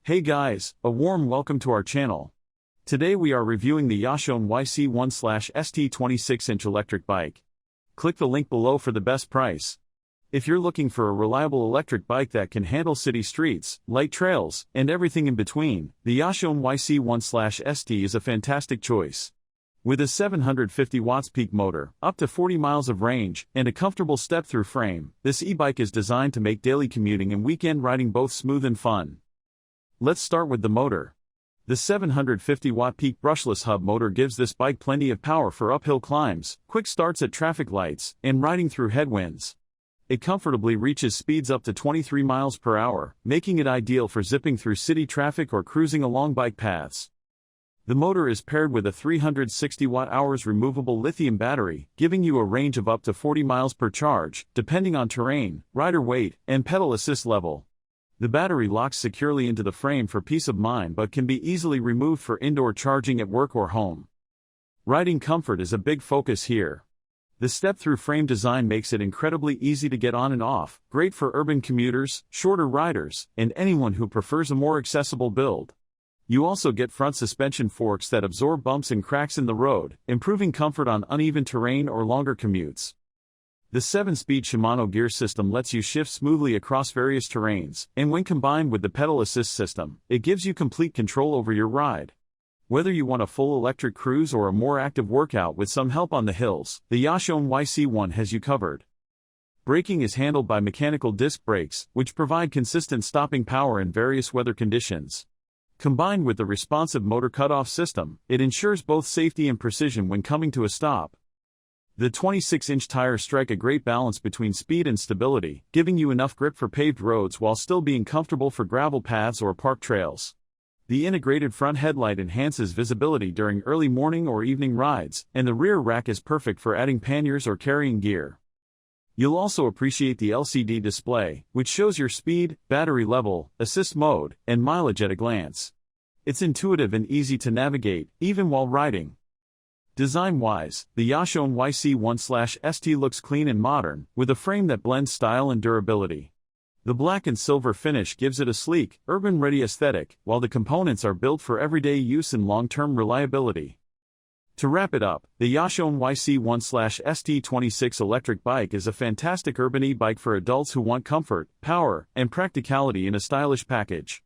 Hey guys, a warm welcome to our channel. Today we are reviewing the Jasion YC1/ST 26-inch electric bike. Click the link below for the best price. If you're looking for a reliable electric bike that can handle city streets, light trails, and everything in between, the Jasion YC1/ST is a fantastic choice. With a 750 watts peak motor, up to 40 miles of range, and a comfortable step-through frame, this e-bike is designed to make daily commuting and weekend riding both smooth and fun. Let's start with the motor. The 750-watt peak brushless hub motor gives this bike plenty of power for uphill climbs, quick starts at traffic lights, and riding through headwinds. It comfortably reaches speeds up to 23 miles per hour, making it ideal for zipping through city traffic or cruising along bike paths. The motor is paired with a 360 watt-hours removable lithium battery, giving you a range of up to 40 miles per charge, depending on terrain, rider weight, and pedal assist level. The battery locks securely into the frame for peace of mind but can be easily removed for indoor charging at work or home. Riding comfort is a big focus here. The step-through frame design makes it incredibly easy to get on and off, great for urban commuters, shorter riders, and anyone who prefers a more accessible build. You also get front suspension forks that absorb bumps and cracks in the road, improving comfort on uneven terrain or longer commutes. The 7-speed Shimano gear system lets you shift smoothly across various terrains, and when combined with the pedal assist system, it gives you complete control over your ride. Whether you want a full electric cruise or a more active workout with some help on the hills, the Jasion YC1 has you covered. Braking is handled by mechanical disc brakes, which provide consistent stopping power in various weather conditions. Combined with the responsive motor cutoff system, it ensures both safety and precision when coming to a stop. The 26-inch tires strike a great balance between speed and stability, giving you enough grip for paved roads while still being comfortable for gravel paths or park trails. The integrated front headlight enhances visibility during early morning or evening rides, and the rear rack is perfect for adding panniers or carrying gear. You'll also appreciate the LCD display, which shows your speed, battery level, assist mode, and mileage at a glance. It's intuitive and easy to navigate, even while riding. Design-wise, the Jasion YC1/ST looks clean and modern, with a frame that blends style and durability. The black and silver finish gives it a sleek, urban-ready aesthetic, while the components are built for everyday use and long-term reliability. To wrap it up, the Jasion YC1/ST 26 electric bike is a fantastic urban e-bike for adults who want comfort, power, and practicality in a stylish package.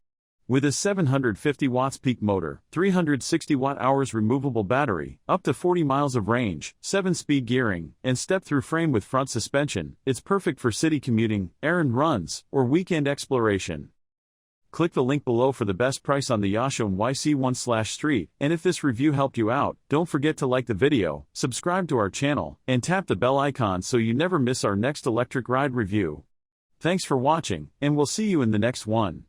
With a 750 watts peak motor, 360 watt-hours removable battery, up to 40 miles of range, 7-speed gearing, and step-through frame with front suspension, it's perfect for city commuting, errand runs, or weekend exploration. Click the link below for the best price on the Jasion YC1/ST, and if this review helped you out, don't forget to like the video, subscribe to our channel, and tap the bell icon so you never miss our next electric ride review. Thanks for watching, and we'll see you in the next one.